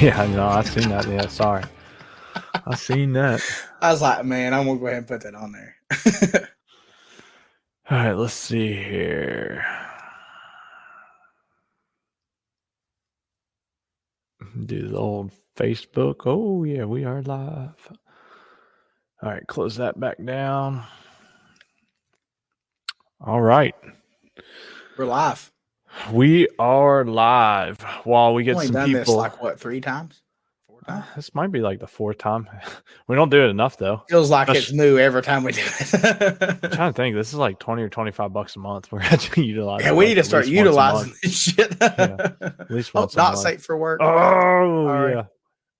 Yeah, no, I seen that. Yeah, sorry. I seen that. I was like, man, I'm gonna go ahead and put that on there. All right, let's see here. Do the old Facebook. Oh, yeah, we are live. All right, close that back down. All right. We're live. We are live while we get Only some done this people. like what, 3 times? 4 times? This might be like the 4th time. We don't do it enough, though. Feels like it's new every time we do I'm it. trying to think. This is like 20 or 25 bucks a month. We're actually utilizing. Yeah, we need to start utilizing this shit. Yeah, at least once a not month. safe for work. Oh, Sorry. yeah.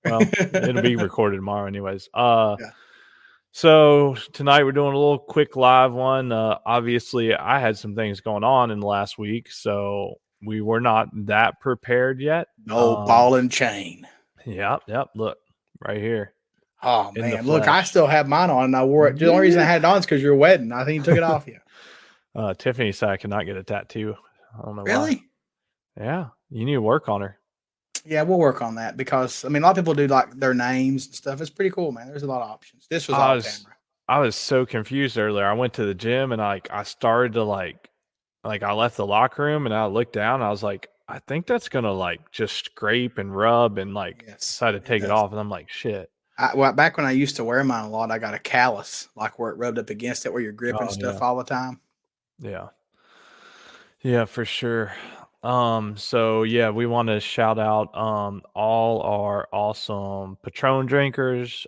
Well, it'll be recorded tomorrow anyways. Yeah. So tonight we're doing a little quick live one. Obviously, I had some things going on in the last week, so we were not that prepared yet. No ball and chain. Yep. Look, right here. Oh, man. Look, I still have mine on, and I wore it. The only reason I had it on is because your wedding. I think you took it off you. Tiffany said I could not get a tattoo. I don't know really? why. Yeah, you need to work on her. Yeah, we'll work on that because, I mean, a lot of people do like their names and stuff. It's pretty cool, man. There's a lot of options. This was off camera. I was so confused earlier. I went to the gym and I started to like I left the locker room and I looked down and I was like, I think that's going to like just scrape and rub and decided to take it off. And I'm like, shit. Back when I used to wear mine a lot, I got a callus, like where it rubbed up against it, where you're gripping stuff all the time. Yeah. Yeah, for sure. So yeah, we want to shout out all our awesome Patron drinkers,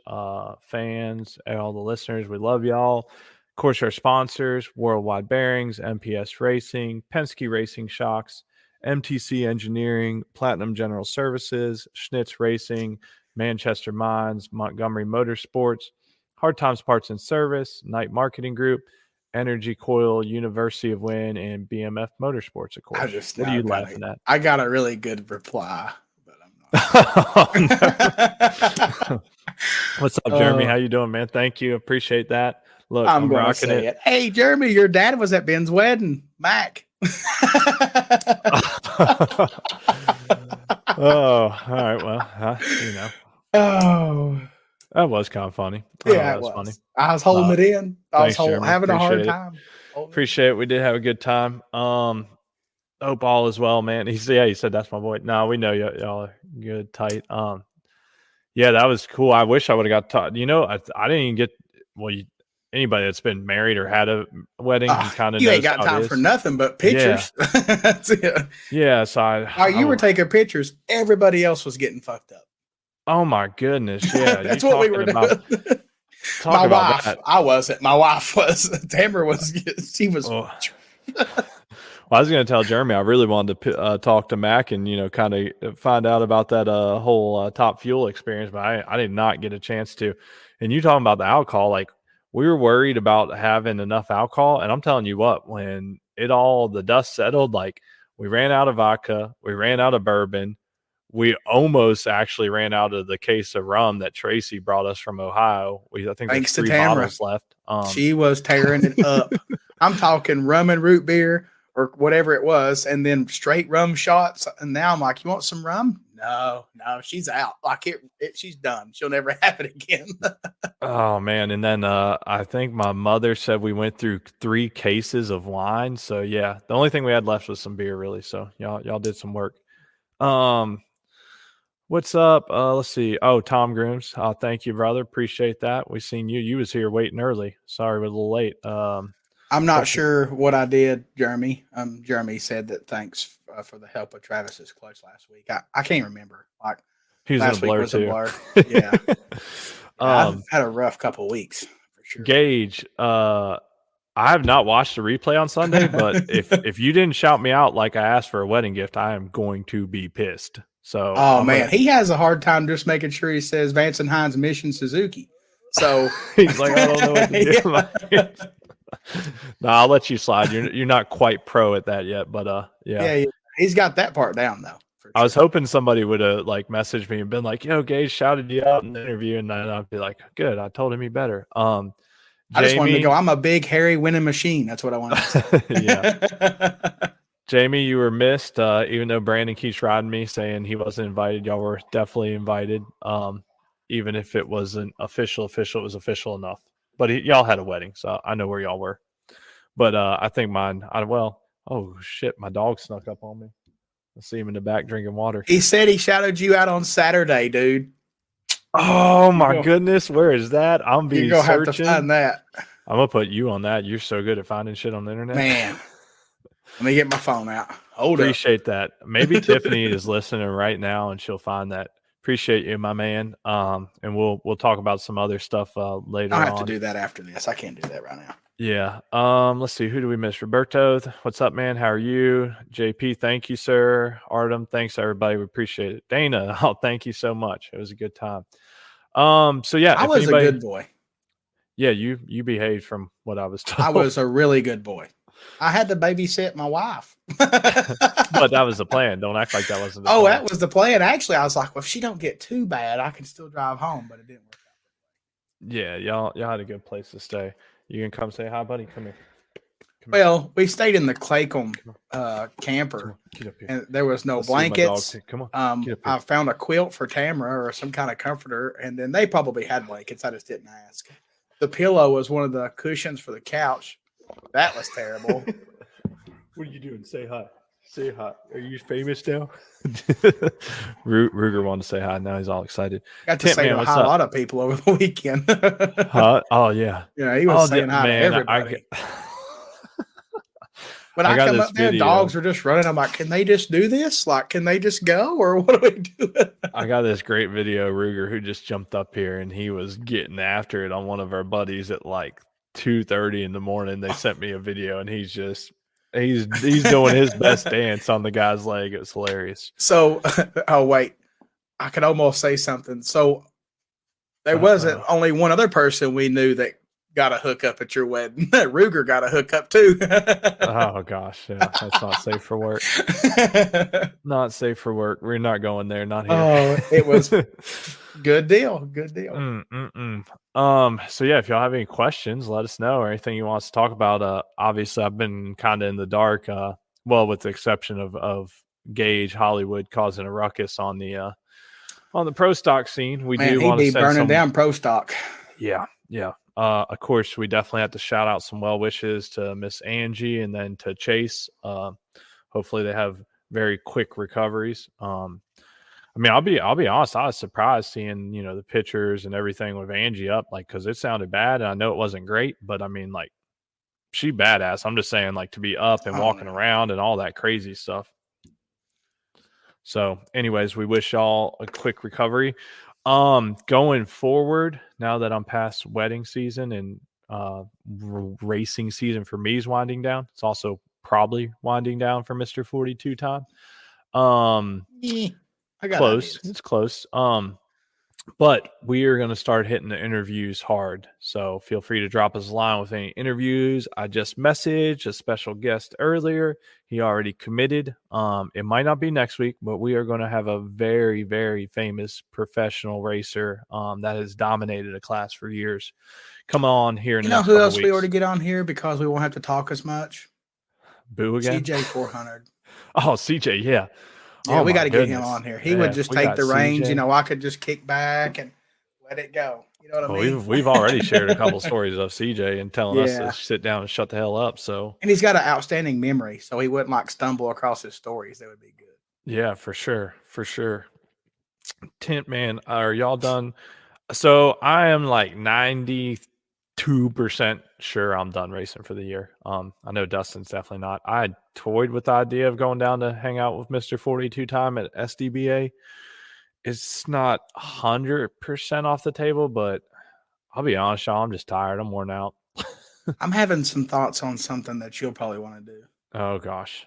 fans, and all the listeners. We love y'all. Of course, our sponsors: Worldwide Bearings, MPS Racing, Penske Racing Shocks, MTC Engineering, Platinum General Services, Schnitz Racing, Manchester Mines, Montgomery Motorsports, Hard Times Parts and Service, Knight Marketing Group, Energy Coil, University of Wynn, and BMF Motorsports, of course. What are you laughing at? I got a really good reply, but I'm not. What's up, Jeremy? How you doing, man? Thank you. Appreciate that. Look, I'm going to say it. Hey, Jeremy, your dad was at Ben's wedding. Mac. Oh, all right. Well, you know. Oh. That was kind of funny. Yeah, it was funny. I was holding it in. I was having a hard time. Appreciate it. We did have a good time. Hope all is well, man. He said that's my boy. No, we know y'all are good, tight. Yeah, that was cool. I wish I would have got taught. You know, I didn't even get. Well, anybody that's been married or had a wedding, kind of you ain't got time for nothing but pictures. Yeah. That's it. Yeah, so while you were taking pictures, everybody else was getting fucked up. Oh my goodness! Yeah, that's what we were doing. My wife, I wasn't. My wife was. Tamara was. She was. Well, I was going to tell Jeremy I really wanted to talk to Mac and kind of find out about that whole Top Fuel experience, but I did not get a chance to. And you talking about the alcohol, like we were worried about having enough alcohol, and I'm telling you what, when the dust settled, like we ran out of vodka, we ran out of bourbon. We almost actually ran out of the case of rum that Tracy brought us from Ohio. I think thanks there's 3 bottles left. She was tearing it up. I'm talking rum and root beer or whatever it was, and then straight rum shots. And now I'm like, you want some rum? No, she's out. Like she's done. She'll never have it again. Oh man! And then I think my mother said we went through 3 cases of wine. So yeah, the only thing we had left was some beer, really. So y'all did some work. What's up? Let's see. Oh, Tom Grooms. Thank you, brother. Appreciate that. We seen you. You was here waiting early. Sorry, we're a little late. I'm not sure what I did, Jeremy. Jeremy said that thanks for the help with Travis's clutch last week. I can't remember. Like he was last week was too. A blur. Yeah. I've had a rough couple of weeks for sure. Gage, I have not watched the replay on Sunday, but if you didn't shout me out like I asked for a wedding gift, I am going to be pissed. So, man, he has a hard time just making sure he says Vance and Hines Mission Suzuki. So he's like, I don't know what to do. No, I'll let you slide. You're not quite pro at that yet, but yeah, he's got that part down though. Sure. I was hoping somebody would have messaged me and been like, "Yo, Gage shouted you out in the interview," and then I'd be like, "Good, I told him he better." I just wanted to go. I'm a big hairy winning machine. That's what I wanted to say. Yeah. Jamie, you were missed. Even though Brandon keeps riding me saying he wasn't invited, y'all were definitely invited. Even if it wasn't official, it was official enough. But y'all had a wedding, so I know where y'all were. But I think mine. Oh shit, my dog snuck up on me. I see him in the back drinking water. He said he shouted you out on Saturday, dude. Oh my goodness, where is that? I'm You're be gonna searching. have to find that. I'm gonna put you on that. You're so good at finding shit on the internet, man. Let me get my phone out. Appreciate that. Maybe Tiffany is listening right now, and she'll find that. Appreciate you, my man. And we'll talk about some other stuff later. I'll have to do that after this. I can't do that right now. Yeah. Let's see. Who do we miss? Roberto, what's up, man? How are you? JP, thank you, sir. Artem, thanks everybody. We appreciate it. Dana, oh, thank you so much. It was a good time. So yeah, I was a good boy. Yeah, you behaved from what I was told. I was a really good boy. I had to babysit my wife. But that was the plan. Don't act like that wasn't the plan. That was the plan. Actually, I was like, well, if she don't get too bad, I can still drive home, but it didn't work out. Yeah, y'all had a good place to stay. You can come say hi, buddy. Come here. Well, we stayed in the Claycomb camper, and there was no blankets. Come on. I found a quilt for Tamara or some kind of comforter, and then they probably had blankets. I just didn't ask. The pillow was one of the cushions for the couch. That was terrible. What are you doing? Say hi. Say hi. Are you famous now? Ruger wanted to say hi. Now he's all excited. Got to say hi to a lot of people over the weekend. Huh? Oh, yeah. Yeah, he was saying hi to everybody. When I come up there, dogs are just running. I'm like, can they just do this? Like, can they just go? Or what do we do? I got this great video, Ruger, who just jumped up here, and he was getting after it on one of our buddies at like 2:30 in the morning. They sent me a video, and he's doing his best dance on the guy's leg. It was hilarious. So, oh, wait. I could almost say something. So, there wasn't only one other person we knew that got a hookup at your wedding. Ruger got a hookup too. Oh gosh, yeah, that's not safe for work. Not safe for work. We're not going there. Not here. Oh, it was good deal. Good deal. So yeah, if y'all have any questions, let us know, or anything you want us to talk about. Obviously, I've been kind of in the dark. Well, with the exception of Gage Hollywood causing a ruckus on the pro stock scene. We do want to send burning down pro stock. Yeah. Of course, we definitely have to shout out some well wishes to Miss Angie and then to Chase. Hopefully, they have very quick recoveries. I mean, I'll be honest. I was surprised seeing the pictures and everything with Angie up, like, because it sounded bad, and I know it wasn't great, but I mean, like, she badass. I'm just saying, like, to be up and walking around and all that crazy stuff. So, anyways, we wish y'all a quick recovery. Going forward, now that I'm past wedding season and racing season for me is winding down, it's also probably winding down for Mr. 42 time. I got close. Ideas. It's close. But we are going to start hitting the interviews hard. So feel free to drop us a line with any interviews. I just messaged a special guest earlier. He already committed. It might not be next week, but we are going to have a very, very famous professional racer that has dominated a class for years. Come on here in the next who else weeks. We ought to get on here because we won't have to talk as much? Boo again? CJ 400. Oh, CJ, yeah. Yeah, we got to get him on here. He would just take the reins. CJ. I could just kick back and let it go. You know what I mean? We've already shared a couple stories of CJ and telling us to sit down and shut the hell up. So, and he's got an outstanding memory, so he wouldn't like stumble across his stories. That would be good. Yeah, for sure. Tint man, are y'all done? So I am like 92% sure I'm done racing for the year. I know Dustin's definitely not. I toyed with the idea of going down to hang out with Mr. 42 time at SDBA. It's not 100% off the table, but I'll be honest, y'all, I'm just tired. I'm worn out. I'm having some thoughts on something that you'll probably want to do. Oh gosh,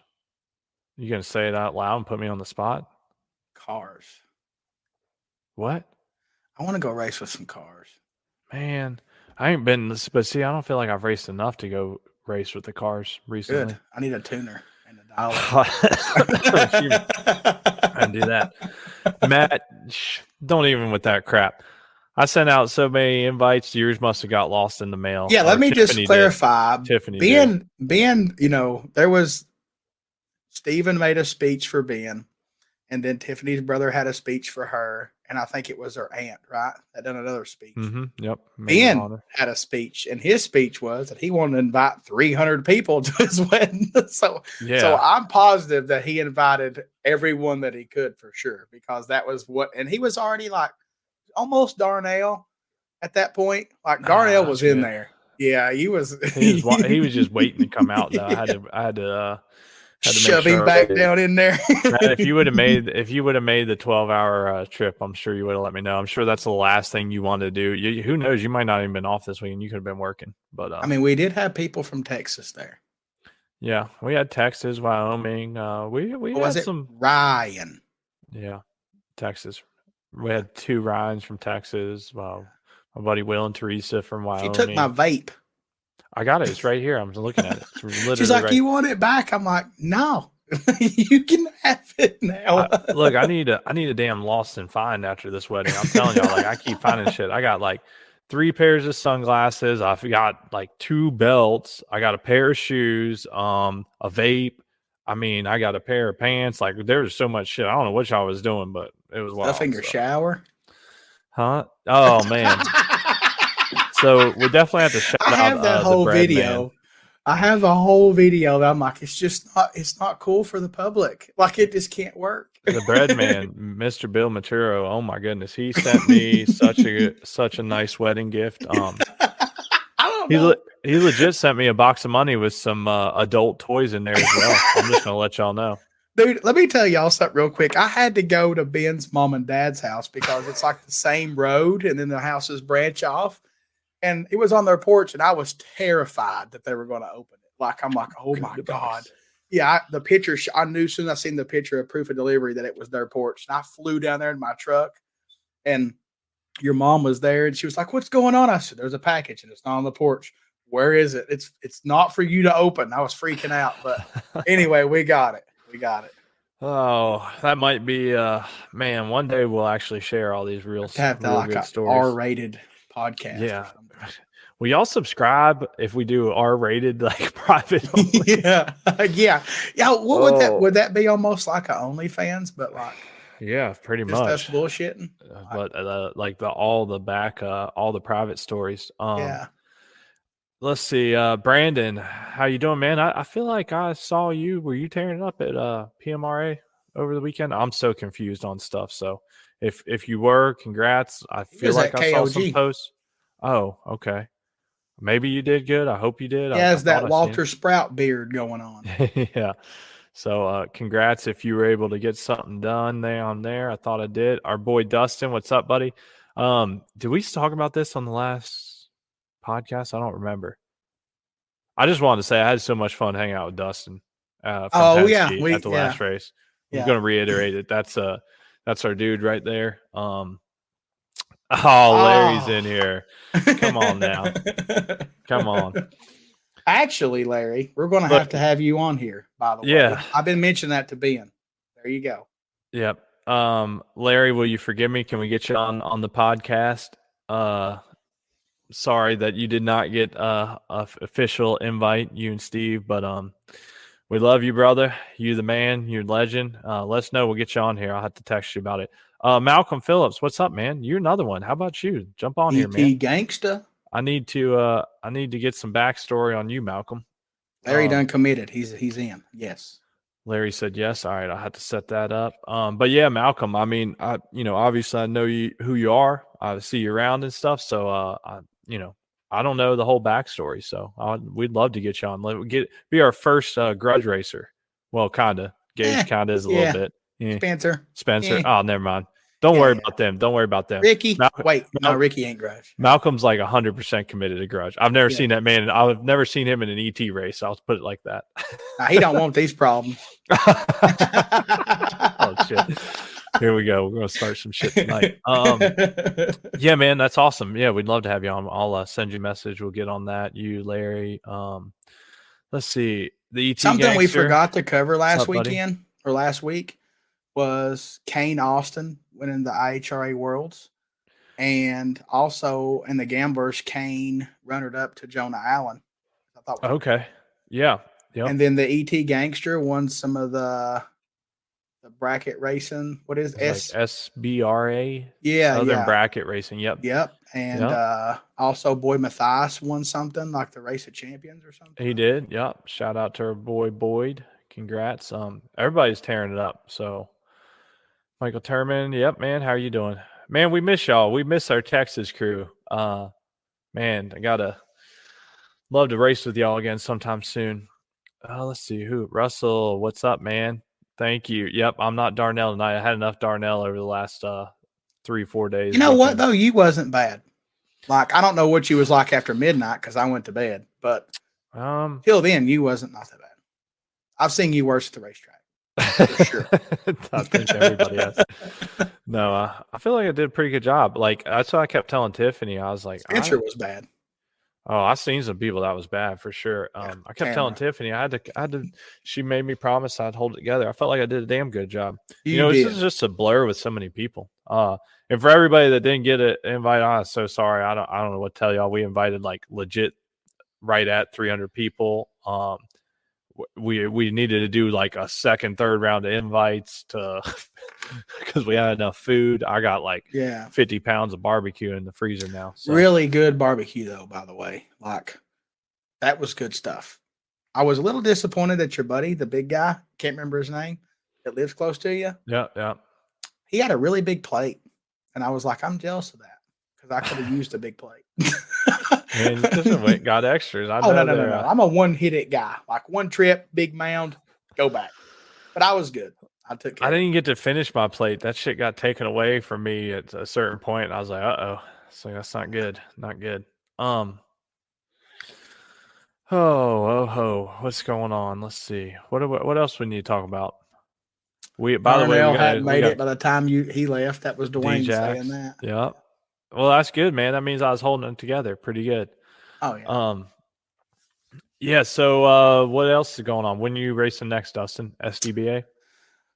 you gonna say it out loud and put me on the spot? Cars. What? I want to go race with some cars. Man, I ain't been, but see, I don't feel like I've raced enough to go race with the cars recently. Good. I need a tuner and a dial. I do that. Matt, don't even with that crap. I sent out so many invites. Yours must have got lost in the mail. Yeah, let me just clarify. Tiffany Ben, there was Steven made a speech for Ben, and then Tiffany's brother had a speech for her, and I think it was her aunt, right? That done another speech. Yep. Maid of Ben honor. had a speech, and his speech was that he wanted to invite 300 people to his wedding. so Yeah. I'm positive that he invited everyone that he could for sure, because that was what, and he was already like almost Darnell at that point. Like Darnell was in Shit. there. Yeah, he was. He was just waiting to come out though. I had to make Shove him sure back down in there. if you would have made the 12-hour trip, I'm sure you would have let me know. I'm sure that's the last thing you wanted to do. Who knows? You might not even been off this week, and you could have been working. But I mean, we did have people from Texas there. yeah, we had Texas, Wyoming. We What was had it? some Ryan. Yeah, Texas. We had 2 Ryans from Texas. Wow, my buddy Will and Teresa from She Wyoming. took my vape. I got it. It's right here. I'm looking at it. It's literally She's like, right. "You want it back?" I'm like, "No, you can have it now." Look, I need a damn lost and find after this wedding. I'm telling y'all, like I keep finding shit. I got like 3 pairs of sunglasses. I've got like 2 belts. I got a pair of shoes. A vape. I mean, I got a pair of pants. Like there was so much shit. I don't know what y'all was doing, but it was wild. Stuff in your shower. Huh? Oh man. So we definitely have to shout out. I have that whole video. Man. I have a whole video that I'm like, it's not cool for the public. Like it just can't work. The bread man, Mr. Bill Maturo. Oh my goodness, he sent me such a nice wedding gift. I don't know. He legit sent me a box of money with some adult toys in there as well. I'm just gonna let y'all know. Dude, let me tell y'all something real quick. I had to go to Ben's mom and dad's house because it's like the same road and then the houses branch off. And it was on their porch, and I was terrified that they were going to open it. Like, I'm like, oh my God. Yeah, the picture, I knew as soon as I seen the picture of proof of delivery that it was their porch. And I flew down there in my truck, and your mom was there, and she was like, "What's going on?" I said, "There's a package, and it's not on the porch. Where is it? It's not for you to open." I was freaking out. But anyway, we got it. We got it. Oh, that might be man, one day we'll actually share all these real good stories. R-rated podcast. Yeah. Will y'all subscribe if we do R-rated like private only? Yeah. Yeah. What would that be almost like a OnlyFans, but like yeah, pretty just much. That's bullshitting. But like all the private stories. Yeah. Let's see, Brandon, how you doing, man? I feel like I saw you. Were you tearing it up at PMRA over the weekend? I'm so confused on stuff. So if you were, congrats. I feel like I saw some posts. Oh, okay. Maybe you did good. I hope you did. Yeah, it's that Walter Sprout beard going on. Yeah. So congrats if you were able to get something done there. I thought I did. Our boy Dustin, what's up, buddy? Did we talk about this on the last podcast? I don't remember. I just wanted to say I had so much fun hanging out with Dustin. From Penske at the last race. I'm going to reiterate it. That's our dude right there. Larry's in here. Come on now. Come on. Actually, Larry, we're going to have you on here, by the way. Yeah. I've been mentioning that to Ben. There you go. Yep. Larry, will you forgive me? Can we get you on the podcast? Sorry that you did not get a official invite, you and Steve, but we love you, brother. You the man, you're legend. Let us know. We'll get you on here. I'll have to text you about it. Malcolm Phillips, what's up, man? You're another one. How about you? Jump on here, man. Gangsta. I need to get some backstory on you, Malcolm. Larry done committed. He's in. Yes. Larry said yes. All right, I'll have to set that up. But yeah, Malcolm. I mean, obviously I know who you are. I see you around and stuff. So I don't know the whole backstory. So we'd love to get you on. Be our first grudge racer. Well, kinda. Gage kinda is a little bit. Spencer. Oh, never mind. Don't worry about them. Don't worry about them. Ricky. Ricky ain't grudge. Malcolm's like 100% committed to grudge. I've never seen that man. I've never seen him in an ET race. I'll put it like that. He don't want these problems. Oh shit. Here we go. We're gonna start some shit tonight. Yeah, man, that's awesome. Yeah, we'd love to have you on. I'll send you a message. We'll get on that. You, Larry. Let's see. The ET something gangster. We forgot to cover last week was Kane Austin winning the IHRA Worlds, and also in the Gamblers, Kane runnered up to Jonah Allen. I thought okay. Yeah. Yep. And then the ET Gangster won some of the bracket racing. What is It's like S? SBRA, Yeah, Southern yeah, Bracket Racing. Yep. yep. And Yep. also Boy Matthias won something like the Race of Champions or something. He did. Yep. Shout out to our boy Boyd. Congrats. Everybody's tearing it up. So Michael Turman, yep, man. How are you doing? Man, we miss y'all. We miss our Texas crew. Man, I gotta love to race with y'all again sometime soon. Let's see who. Russell, what's up, man? Thank you. Yep, I'm not Darnell tonight. I had enough Darnell over the last 3-4 You days. know what Weekend. though? You wasn't bad. Like I don't know what you was like after midnight because I went to bed, but till then you wasn't not that bad. I've seen you worse at the racetrack for sure. I think everybody has. No, I feel like I did a pretty good job. Like that's what I kept telling Tiffany. I was like, Spencer was bad. I seen some people that was bad for sure. Yeah, I kept telling camera. Tiffany I had to. She made me promise I'd hold it together. I felt like I did a damn good job. You This did. is just a blur with so many people. And for everybody that didn't get an invite, I'm so sorry. I don't know what to tell y'all. We invited like legit right at 300 people. We needed to do like a second, third round of invites to because we had enough food. I got like 50 pounds of barbecue in the freezer now. So. Really good barbecue though, by the way. Like that was good stuff. I was a little disappointed that your buddy, the big guy, can't remember his name, that lives close to you. Yeah. He had a really big plate. And I was like, I'm jealous of that because I could have used a big plate. And you just went got extras. I Oh, know no. I'm a one hit it guy. Like one trip, big mound, go back. But I was good. I took care I didn't even get to finish my plate. That shit got taken away from me at a certain point. And I was like, uh-oh. So that's not good. Not good. What's going on? Let's see. What else we need to talk about? By the way, Darnell we hadn't made got it by the time he left. That was Dwayne saying D-Jax. that. Yeah. Well, that's good, man. That means I was holding it together pretty good. Oh yeah. Yeah. So, what else is going on? When are you racing next, Dustin? SDBA?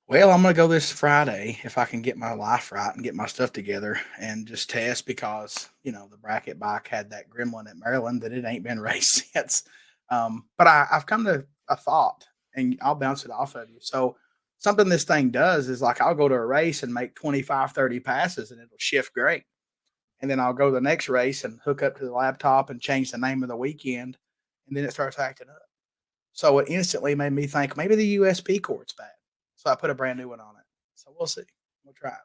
Well, I'm gonna go this Friday if I can get my life right and get my stuff together and just test because the bracket bike had that gremlin at Maryland that it ain't been raced since. But I've come to a thought, and I'll bounce it off of you. So something this thing does is like I'll go to a race and make 25, 30 passes, and it'll shift great. And then I'll go to the next race and hook up to the laptop and change the name of the weekend, and then it starts acting up. So it instantly made me think maybe the USB cord's bad. So I put a brand new one on it. So we'll see. We'll try it.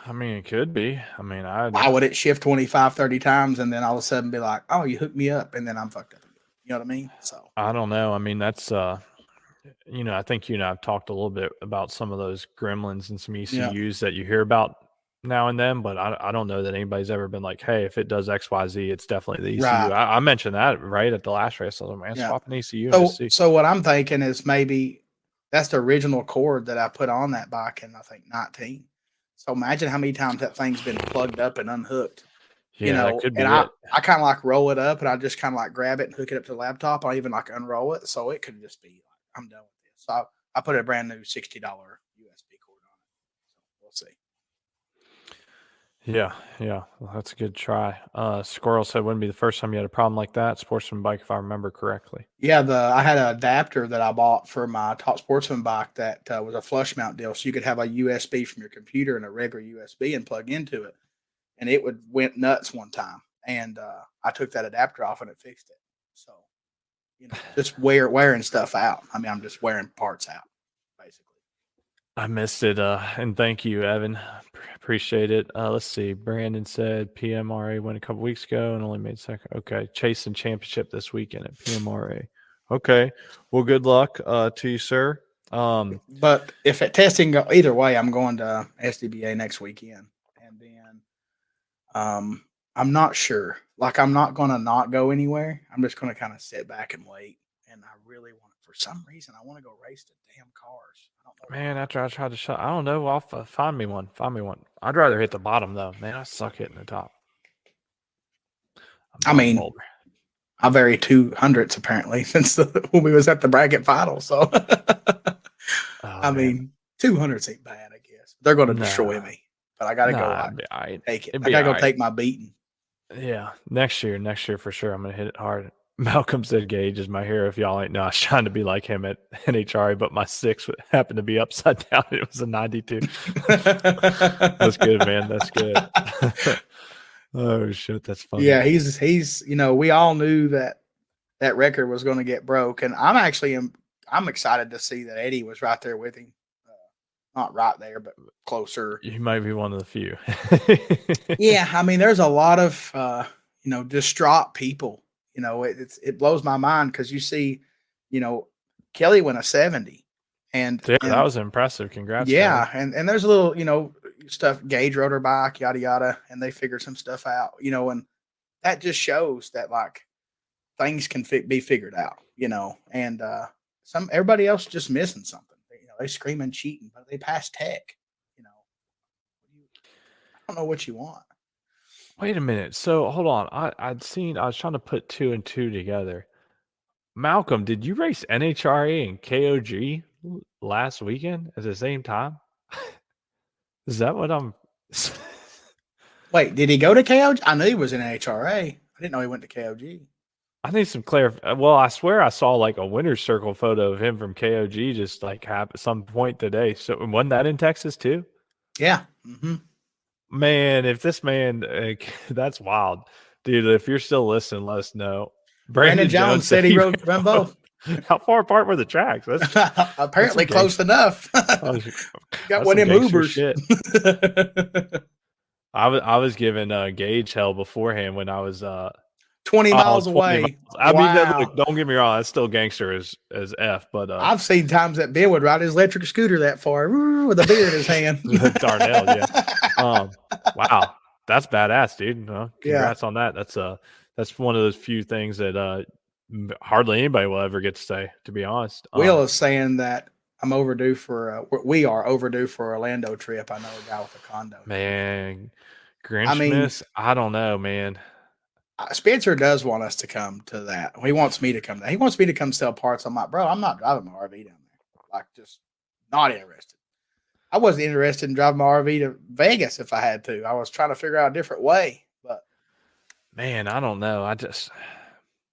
I mean, it could be. I mean, Why would it shift 25, 30 times and then all of a sudden be like, oh, you hooked me up and then I'm fucked up again? You know what I mean? So I don't know. I mean, that's I think you and I've talked a little bit about some of those gremlins and some ECUs that you hear about now and then, but I don't know that anybody's ever been like, hey, if it does XYZ, it's definitely the ECU. Right. I mentioned that right at the last race. I was like, man, swap an ECU. So what I'm thinking is maybe that's the original cord that I put on that bike in, I think, 19. So imagine how many times that thing's been plugged up and unhooked. Yeah, that could be and I kind of like roll it up and I just kind of like grab it and hook it up to the laptop. I even like unroll it. So it could just be like, I'm done with this. So I put a brand new $60 USB cord on it. So we'll see. Yeah. Well, that's a good try. Squirrel said wouldn't be the first time you had a problem like that. Sportsman bike, if I remember correctly. Yeah, I had an adapter that I bought for my Top Sportsman bike that was a flush mount deal. So you could have a USB from your computer and a regular USB and plug into it. And it went nuts one time. And I took that adapter off and it fixed it. So, just wearing stuff out. I mean, I'm just wearing parts out, basically. I missed it. And thank you, Evan. Appreciate it. Let's see. Brandon said PMRA went a couple weeks ago and only made second. Okay. Chasing championship this weekend at PMRA. Okay. Well, good luck to you, sir. But if at testing go either way, I'm going to SDBA next weekend. And then I'm not sure. Like, I'm not going to not go anywhere. I'm just going to kind of sit back and wait. And I really want for some reason, I want to go race the damn cars. I don't know. Man, after I tried to shut, I don't know. I'll find me one. Find me one. I'd rather hit the bottom, though. Man, I suck hitting the top. I mean, I vary 200s apparently since when we was at the bracket final. So, I mean, 200s ain't bad, I guess. They're going to destroy me. But I got to go take it. I got to go take my beating. Yeah, next year for sure. I'm going to hit it hard. Malcolm said Gage is my hero. If y'all ain't know, I was trying to be like him at NHRA, but my 6 happened to be upside down. It was a 92. That's good, man. That's good. Oh shit, that's funny. Yeah, he's we all knew that record was going to get broke, and I'm excited to see that Eddie was right there with him. Not right there, but closer. You might be one of the few. Yeah, I mean, there's a lot of distraught people. It blows my mind because you see, Kelly went a 70, and yeah, that was impressive. Congrats. Yeah, and there's a little stuff. Gage rode her bike, yada yada, and they figured some stuff out. And that just shows that like things can be figured out. And everybody else just missing something. They screaming cheating, but they passed tech. I don't know what you want. Wait a minute. So hold on. I was trying to put 2 and 2 together. Malcolm, did you race NHRA and KOG last weekend at the same time? Is that what I'm? Wait, did he go to KOG? I knew he was in NHRA. I didn't know he went to KOG. I need some Well, I swear I saw like a winner's circle photo of him from KOG just like at some point today. So wasn't that in Texas too? Yeah. Mm-hmm. Man, if this man, that's wild, dude. If you're still listening, let us know. Brandon Jones said he run both. How far apart were the tracks? Apparently close enough. Got one in Ubers. I was giving Gage hell beforehand when I was 20 miles away. 20 miles. I mean, look, don't get me wrong, that's still gangster as F, but I've seen times that Ben would ride his electric scooter that far with a beer in his hand. Darnell, yeah. Wow, that's badass, dude. Congrats on that. That's one of those few things that hardly anybody will ever get to say, to be honest. Will is saying that I'm overdue for we are overdue for Orlando trip. I know a guy with a condo. Man, Grinchmas, I don't know, man. Spencer does want us to come to that. He wants me to come. He wants me to come sell parts. I'm like, bro, I'm not driving my RV down there. Like, just not interested. I wasn't interested in driving my RV to Vegas if I had to. I was trying to figure out a different way. But man, I don't know.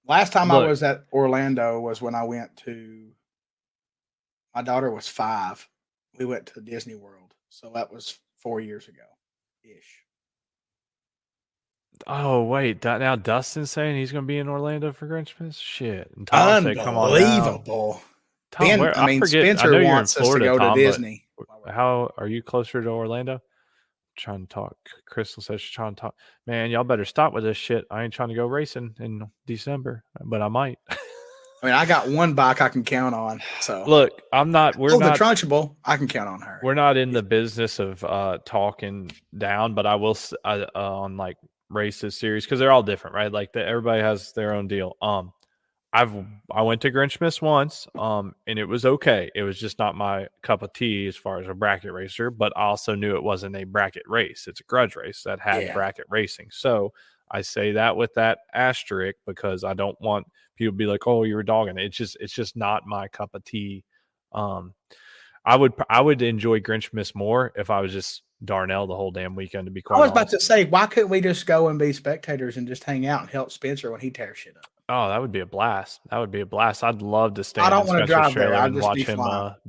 Last time I was at Orlando was when I went to. My daughter was 5. We went to Disney World, so that was 4 years ago, ish. Oh wait, now Dustin's saying he's going to be in Orlando for Grinchmas. Shit, and Tom said, "Come on, unbelievable." Tom, Spencer wants us to go to Disney. How are you closer to Orlando? I'm trying to talk. Crystal says she's trying to talk. Man, y'all better stop with this shit. I ain't trying to go racing in December, but I might. I mean, I got one bike I can count on. So look, I'm not. We're not the Trunchable. I can count on her. We're not in the business of talking down, but I will on like races series because they're all different, right? Like everybody has their own deal. I went to Grinchmas once, and it was okay. It was just not my cup of tea as far as a bracket racer, but I also knew it wasn't a bracket race. It's a grudge race that had bracket racing. So I say that with that asterisk because I don't want people to be like, "Oh, you were dogging it." It's just not my cup of tea. I would enjoy Grinchmas more if I was just Darnell the whole damn weekend, to be quite honest. I was about to say, why couldn't we just go and be spectators and just hang out and help Spencer when he tears shit up? Oh, that would be a blast. I'd love to stand in Spencer's trailer and watch him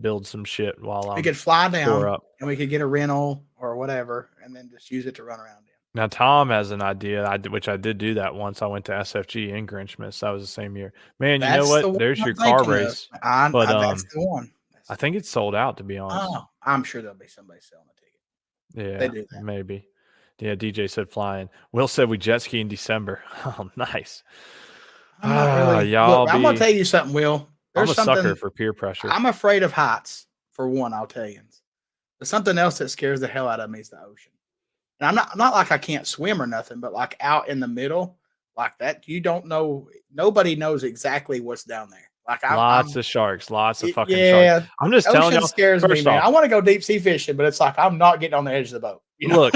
build some shit while we could fly down and we could get a rental or whatever and then just use it to run around in. Now, Tom has an idea, which I did do that once. I went to SFG in Grinchmas. That was the same year. Man, you know what? There's your car race. That's the one. I think it's sold out, to be honest. Oh, I'm sure there'll be somebody selling a ticket. Yeah, they do that. Maybe. Yeah, DJ said flying. Will said we jet ski in December. Oh, nice. I'm not really. Look, I'm gonna tell you something, Will. I'm a sucker for peer pressure. I'm afraid of heights, for one. I'll tell you. But something else that scares the hell out of me is the ocean. And I'm not like I can't swim or nothing, but like out in the middle, like that, you don't know. Nobody knows exactly what's down there. Like lots of sharks, lots of fucking sharks. I'm just telling you, scares me, man. I want to go deep sea fishing, but it's like I'm not getting on the edge of the boat. Look,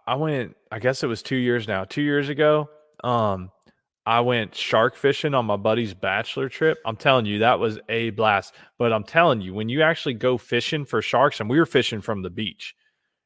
I went. I guess it was 2 years now. 2 years ago, I went shark fishing on my buddy's bachelor trip. I'm telling you, that was a blast. But I'm telling you, when you actually go fishing for sharks, and we were fishing from the beach,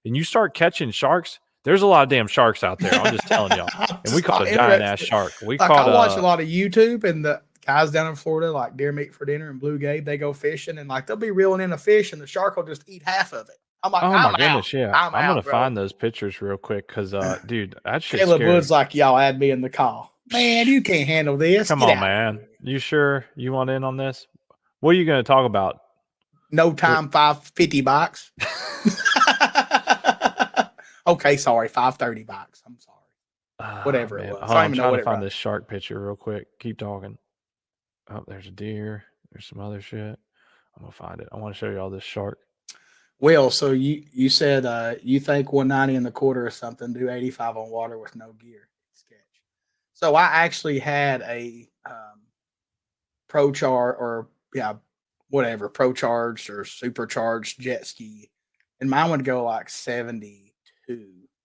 and you start catching sharks, There's a lot of damn sharks out there. I'm just telling y'all. I'm And we just caught not a giant ass interested. shark. We Like caught I watch a a lot of YouTube, and the guys down in Florida, like Deer Meat for Dinner and Blue Gabe, they go fishing, and like they'll be reeling in a fish, and the shark will just eat half of it. I'm like, oh I'm my out. goodness, yeah. I'm I'm gonna out, brother. find those pictures real quick because dude, that shit's Caleb scary. Wood's like, y'all add me in the call. Man, you can't handle this. Come Get on, out of man. here. You sure you want in on this? What are you gonna talk about? No time, $550. Okay, sorry, $530. I'm sorry. Ah, Whatever it man. was. Hold I on, don't I'm even know trying what to it find was. this shark picture real quick. Keep talking. Oh, there's a deer. There's some other shit. I'm gonna find it. I want to show you all this shark. Will, so you said you think 190 in the quarter or something, do 85 on water with no gear. Sketch. So I actually had a pro char or yeah, whatever, pro charged or supercharged jet ski. And mine would go like 72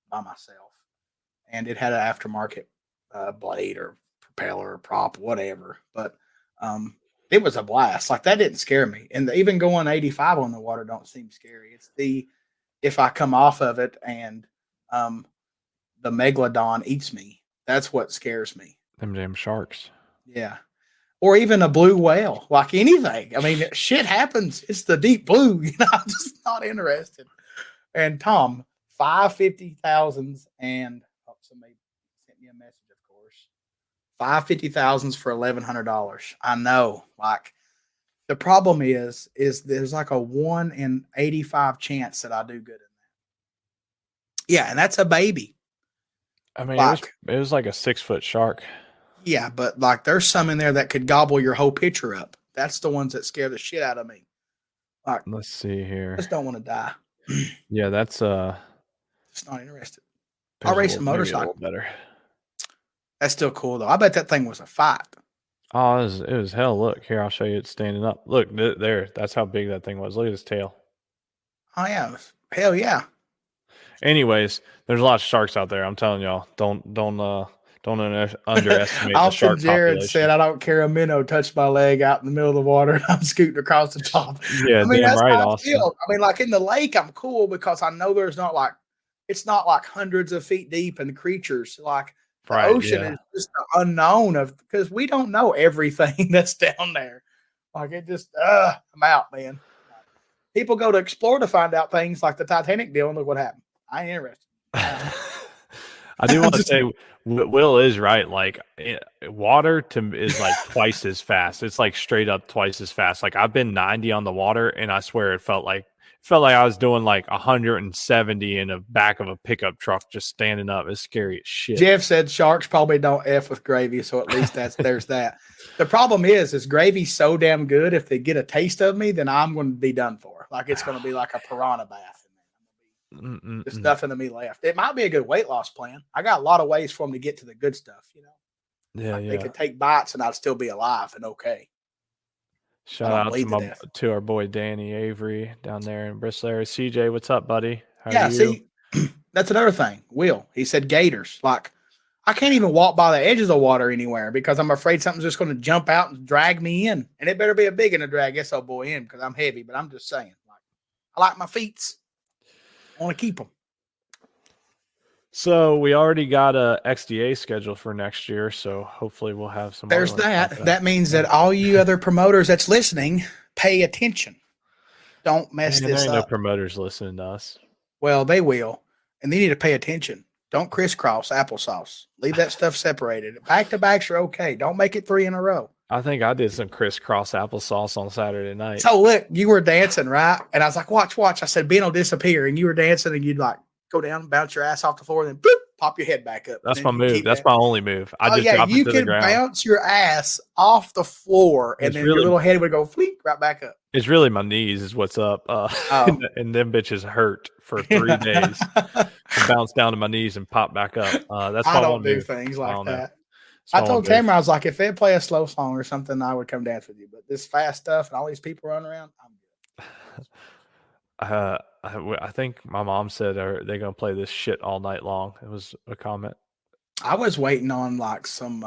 by myself. And it had an aftermarket blade or propeller or prop, whatever. But it was a blast. Like that didn't scare me. And even going 85 on the water don't seem scary. It's the if I come off of it and um, the megalodon eats me, that's what scares me. Them damn sharks. Yeah. Or even a blue whale, like anything. I mean, shit happens. It's the deep blue. I'm just not interested. And Tom, 550,000s and somebody sent me a message, of course. 550,000s for $1,100. I know. Like the problem is there's like a 1 in 85 chance that I do good in that. Yeah, and that's a baby. I mean, Like, it was like a 6 foot shark. yeah, but like there's some in there that could gobble your whole picture up. That's the ones that scare the shit out of me. Like, Let's see just here. don't want to die. Yeah, that's Just not interested. I'll there's a race a little maybe a little motorcycle. better. That's still cool though. I bet that thing was a fight. Oh, it was hell. Look here, I'll show you it standing up. Look there. That's how big that thing was. Look at his tail. Oh yeah, hell yeah. Anyways, there's a lot of sharks out there. I'm telling y'all, don't underestimate the Austin shark Jared said, population. "I don't care a minnow touch my leg out in the middle of the water, and I'm scooting across the top." Yeah, I mean, damn that's right, how I Austin. feel. I mean, like in the lake, I'm cool because I know there's not like it's not like hundreds of feet deep and creatures. Like the Right, ocean yeah. is just the unknown of because we don't know everything that's down there. Like it just, I'm out, man. People go to explore to find out things like the Titanic deal, and look what happened. I ain't interested. I do I'm want to just say Will is right. Like water is like twice as fast. It's like straight up twice as fast. Like I've been 90 on the water, and I swear it felt like I was doing like 170 in the back of a pickup truck, just standing up. It's scary as shit. Jeff said sharks probably don't f with gravy, so at least there's that. The problem is gravy's so damn good. If they get a taste of me, then I'm going to be done for. Like it's going to be like a piranha bath. There's Mm-mm-mm. nothing to me left. It might be a good weight loss plan. I got a lot of ways for them to get to the good stuff. Yeah, Like they yeah. could take bites and I'd still be alive and okay. I Shout don't out bleed to death. to our boy Danny Avery down there in Bristol area. CJ, what's up, buddy? How are Yeah, you? see, that's another thing. Will, he said gators. Like I can't even walk by the edges of the water anywhere because I'm afraid something's just going to jump out and drag me in. And it better be a big one to drag this old boy in because I'm heavy, but I'm just saying. Like I like my feet. I want to keep them. So we already got a XDA schedule for next year, so hopefully we'll have some other There's ones pop that. out. That means Yeah. that all you other promoters that's listening, pay attention. Don't mess Man, there this ain't no up. promoters listening to us. Well, they will, and they need to pay attention. Don't crisscross applesauce. Leave that stuff separated. Back to backs are okay. Don't make it 3 in a row. I think I did some crisscross applesauce on Saturday night. So look, you were dancing, right? And I was like, watch, watch. I said, Ben will disappear. And you were dancing and you'd like go down, bounce your ass off the floor, and then boop, pop your head back up. That's And my then you move. keep That's dancing. my only move. I Oh just yeah, drop it you to the could ground. bounce your ass off the floor, and It's then your little head would go fleek right back up. It's really my knees is what's up. Oh. And them bitches hurt for 3 days. I bounce down to my knees and pop back up. That's I my don't one do move. things I like don't know. that. It's I my one told move. Tamara, I was like, if they play a slow song or something, I would come dance with you. But this fast stuff and all these people running around, I'm good. I think my mom said they're gonna play this shit all night long. It was a comment. I was waiting on like some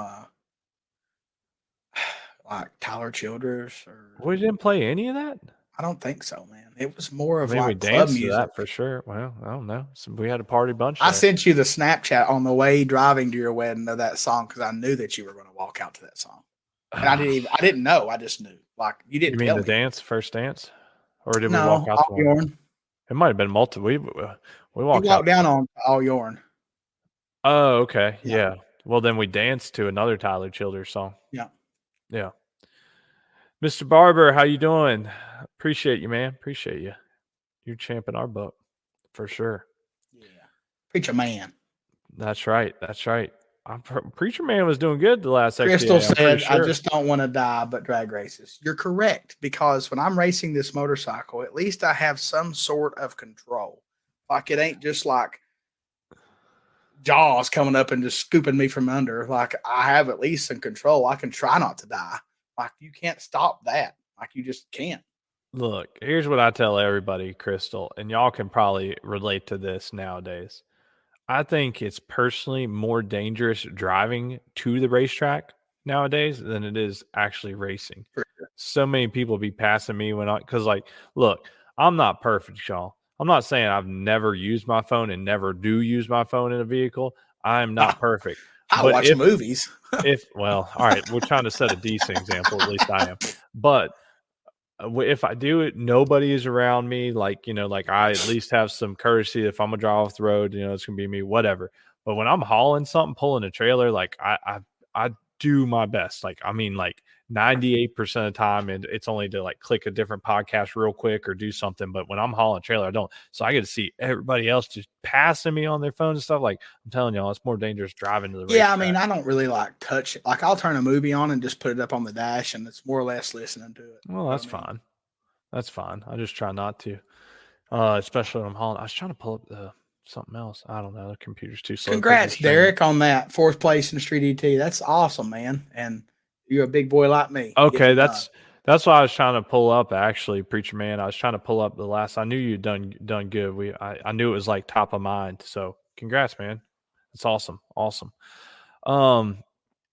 like Tyler Childers or We didn't play any of that. I don't think so, man. It was more I of mean, we like club danced to music. that for sure. Well, I don't know. So we had a party bunch I there. sent you the Snapchat on the way driving to your wedding of that song because I knew that you were going to walk out to that song, and I didn't know. I just knew. Like you You didn't mean tell the me. dance, first dance? Or did we walk No, out all to one? yourn. It might have been multiple. We You walked out. walked down on all yourn. Oh, okay. Yeah, Yeah. Well, then we danced to another Tyler Childers song. yeah, Yeah. Mr. Barber, how you doing? Appreciate you, man. Appreciate you. You're champing our butt for sure. yeah. Preacher man. That's right. That's right. Preacher Man was doing good the last Crystal XDA. I'm pretty said, "I sure. just don't want to die, but drag races." You're correct because when I'm racing this motorcycle, at least I have some sort of control. Like it ain't just like Jaws coming up and just scooping me from under. Like I have at least some control. I can try not to die. Like you can't stop that. Like you just can't. Look, here's what I tell everybody, Crystal, and y'all can probably relate to this nowadays. I think it's personally more dangerous driving to the racetrack nowadays than it is actually racing. For sure. So many people be passing me because, like, look, I'm not perfect, y'all. I'm not saying I've never used my phone and never do use my phone in a vehicle. I'm not perfect. I But watch movies. well, all right, we're trying to set a decent example. At least I am. But if I do it, nobody is around me. Like, like I at least have some courtesy. If I'm gonna drive off the road, it's gonna be me, whatever. But when I'm hauling something, pulling a trailer, like I do my best. Like, I mean, like 98% of the time, and it's only to like click a different podcast real quick or do something. But when I'm hauling a trailer, I don't. So I get to see everybody else just passing me on their phone and stuff. Like I'm telling y'all, it's more dangerous driving to the Yeah, I mean, racetrack. I don't really like touch it. Like I'll turn a movie on and just put it up on the dash, and it's more or less listening to it. Well, You know that's what I mean? fine. That's fine. I just try not to. Especially when I'm hauling. I was trying to pull up something else. I don't know. The computer's too slow because of the Congrats, streaming. Derek, on that fourth place in Street ET. That's awesome, man. And you're a big boy like me. Getting Okay, it done. that's why I was trying to pull up. Actually, Preacher Man, I was trying to pull up the last. I knew you'd done good. I knew it was like top of mind. So congrats, man. It's awesome, awesome. Um,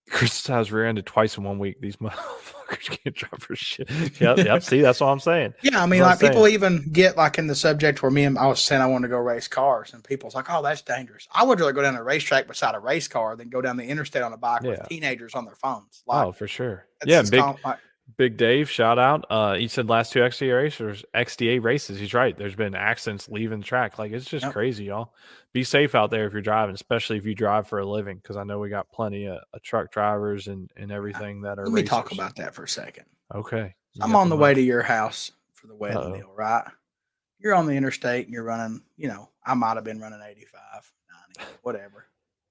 Chris has rear-ended twice in 1 week. These motherfuckers can't drive for shit. Yep. See, that's what I'm saying. Yeah, I mean, like people even get like in the subject where I was saying I wanted to go race cars, and people's like, "Oh, that's dangerous." I would rather go down a racetrack beside a race car than go down the interstate on a bike with Yeah. teenagers on their phones. Like, Oh, for sure. that's Yeah, just like, Big Dave, shout out. He said last two XDA races. He's right. There's been accidents leaving the track. Like it's just yep. crazy, y'all. Be safe out there if you're driving, especially if you drive for a living, because I know we got plenty of truck drivers and everything that are Let me racers. talk about that for a second. Okay. So I'm on the way to your house for the wedding deal, right? You're on the interstate and you're running, I might have been running 85, 90, whatever.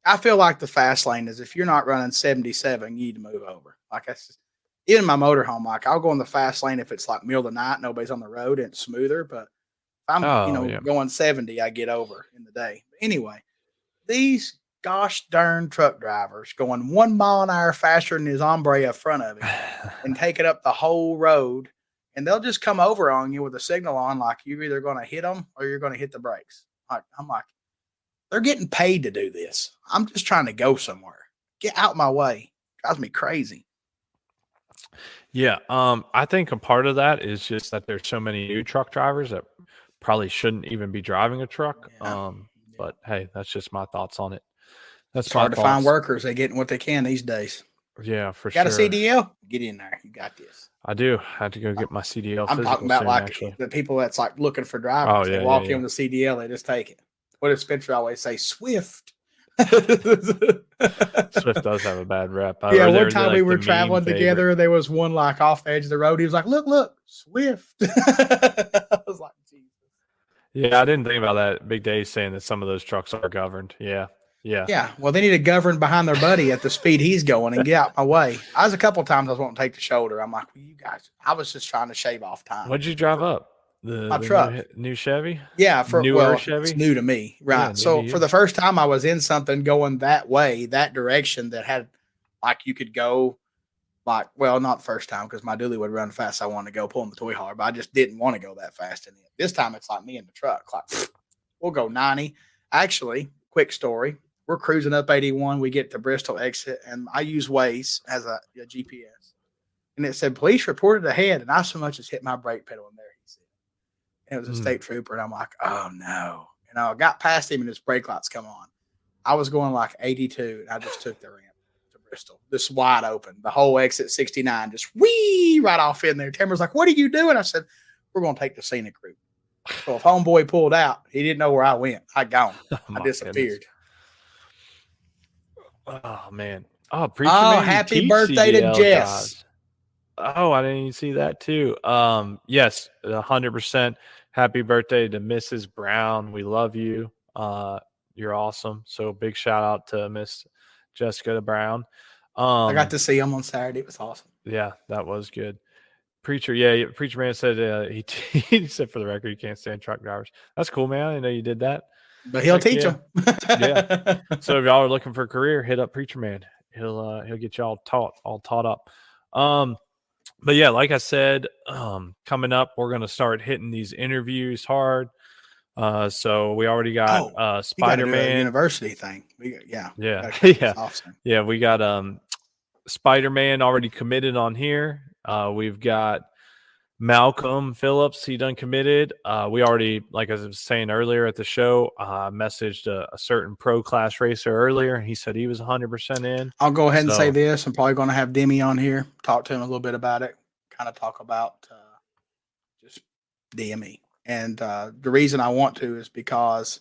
I feel like the fast lane is if you're not running 77, you need to move over. Like that's just, even my motorhome, like I'll go in the fast lane if it's like middle of the night, nobody's on the road and it's smoother. But if I'm, going 70, I get over in the day. But anyway, these gosh darn truck drivers going 1 mile an hour faster than his hombre in front of him and taking up the whole road. And they'll just come over on you with a signal on, like you're either going to hit them or you're going to hit the brakes. I'm like, they're getting paid to do this. I'm just trying to go somewhere. Get out my way. Drives me crazy. Yeah. I think a part of that is just that there's so many new truck drivers that probably shouldn't even be driving a truck. Yeah. But hey, that's just my thoughts on it. It's hard to find workers. They're getting what they can these days. Yeah, for sure. Got a sure. CDL? Get in there. You got this. I do. I had to go get my CDL. I'm talking about soon, like actually. the people that's like looking for drivers. Oh, yeah, they walk in with the CDL, they just take it. What does Spencer always say? Swift. Swift does have a bad rep. Yeah, one time we were traveling together. There was one like off the edge of the road. He was like, "Look, Swift." I was like, Jesus. Yeah, I didn't think about that. Big Dave saying that some of those trucks are governed. Yeah. Well, they need to govern behind their buddy at the speed he's going and get out my way. I was a couple of times I was wanting to take the shoulder. I'm like, well, you guys, I was just trying to shave off time. What'd you drive up? My truck. New Chevy? Yeah, Chevy? It's new to me. Right. Yeah, so for the first time I was in something going that way, that direction that had like you could go like, well, not the first time because my dually would run fast. I wanted to go pulling the toy hauler, but I just didn't want to go that fast in it. This time it's like me in the truck. Like we'll go 90. Actually, quick story. We're cruising up 81. We get to Bristol exit, and I use Waze as a GPS. and it said police reported ahead, and I so much as hit my brake pedal in there. He said, and it was a state trooper, and I'm like, oh no. And I got past him, and his brake lights come on. I was going like 82, and I just took the ramp to Bristol, just wide open. The whole exit 69, just wee right off in there. Timber's like, what are you doing? I said, we're going to take the scenic route. So if homeboy pulled out, he didn't know where I went. I'd gone. I disappeared. Goodness. Oh, man. Oh, Preacher Man, happy birthday to Jess. Guys. Oh, I didn't even see that too. Yes, 100%. Happy birthday to Mrs. Brown. We love you. You're awesome. So big shout out to Miss Jessica Brown. I got to see him on Saturday. It was awesome. Yeah, that was good. Preacher Man said he said for the record, you can't stand truck drivers. That's cool, man. I didn't know you did that. But he'll teach them. Yeah. So if y'all are looking for a career, hit up Preacher Man. He'll get y'all taught up. But yeah, like I said, coming up, we're gonna start hitting these interviews hard. So we already got Spider-Man university thing. Yeah. We got Spider-Man already committed on here. We've got Malcolm Phillips. He done committed. We already, like I was saying earlier at the show, messaged a certain pro class racer earlier, and he said he was 100% in. I'll go ahead and say this. I'm probably going to have Demi on here, talk to him a little bit about it, kind of talk about just DME. And the reason I want to is because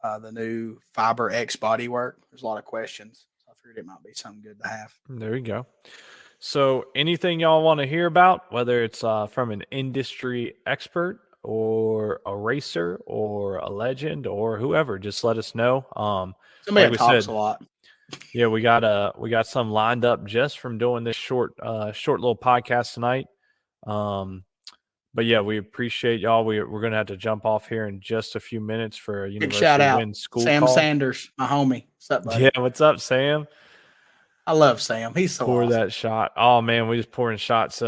the new Fiber X bodywork, there's a lot of questions. So I figured it might be something good to have. There you go. So anything y'all want to hear about, whether it's from an industry expert or a racer or a legend or whoever, just let us know. Somebody like talks a lot. Yeah, we got some lined up just from doing this short little podcast tonight. But yeah, we appreciate y'all. We're going to have to jump off here in just a few minutes for a University shout out. Win school Sam call. Sanders, my homie. What's up, buddy? Yeah, what's up, Sam? I love Sam. He's so pour awesome. That shot. Oh man, we just pouring shots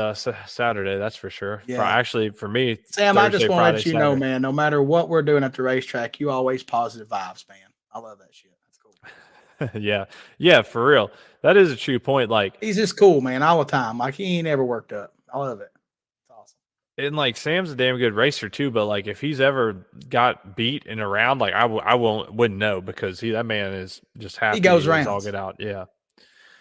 Saturday. That's for sure. Yeah. Actually, for me, Sam, Thursday, I just want to let you Saturday. know, man. No matter what we're doing at the racetrack, you always positive vibes, man. I love that shit. That's cool. yeah, for real. That is a true point. Like he's just cool, man, all the time. Like he ain't ever worked up. I love it. It's awesome. And like Sam's a damn good racer too. But like if he's ever got beat in a round, like I wouldn't know because that man is just happy. He goes rounds. All get out. Yeah.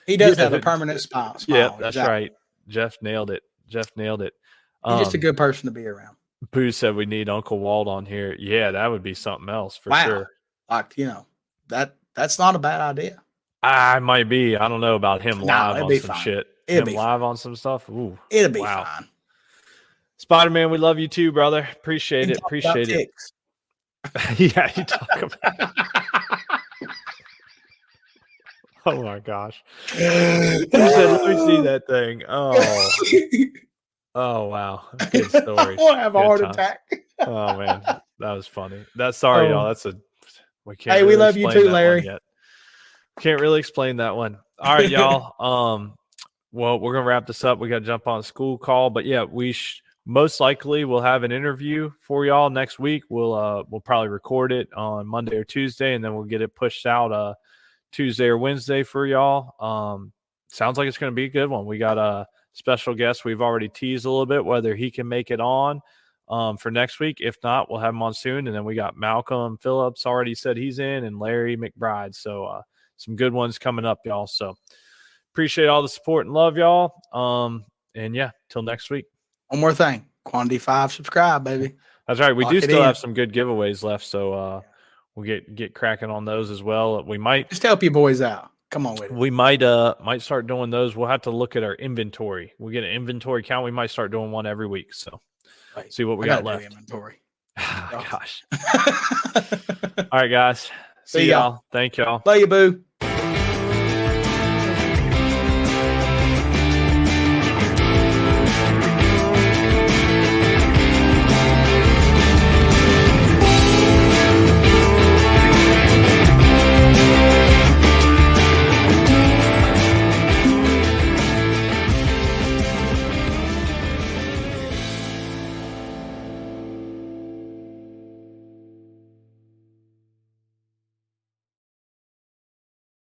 He does have a permanent smile. Yeah, that's right. Jeff nailed it. He's just a good person to be around. Boo said we need Uncle Walt on here. Yeah, that would be something else for sure. Like, that's not a bad idea. I might be. I don't know about him live on some fine. shit. It'll him live on some stuff. Ooh, it'll be fine. Spider-Man, we love you too, brother. Appreciate it. Yeah, you talk about Oh my gosh. He said, let me see that thing. Oh wow. Good story. I'll have a heart attack. Oh man. That was funny. Sorry, y'all. We love you too, Larry. Can't really explain that one. All right, y'all. Well, we're gonna wrap this up. We gotta jump on a school call, but yeah, we most likely we'll have an interview for y'all next week. We'll probably record it on Monday or Tuesday, and then we'll get it pushed out Tuesday or Wednesday for y'all. Sounds like it's going to be a good one. We got a special guest. We've already teased a little bit whether he can make it on for next week. If not, we'll have him on soon. And then we got Malcolm Phillips already said he's in, and Larry McBride. So some good ones coming up, y'all. So appreciate all the support and love, y'all. And yeah, till next week. One more thing. Quantity 5 subscribe, baby. That's right. We do still have some good giveaways left. So we'll get cracking on those as well. We might just help you boys out. Come on with it. We might start doing those. We'll have to look at our inventory. We'll get an inventory count. We might start doing one every week. So see what we got left. Inventory. Oh, gosh. All right, guys. See y'all. Thank y'all. Love you, boo.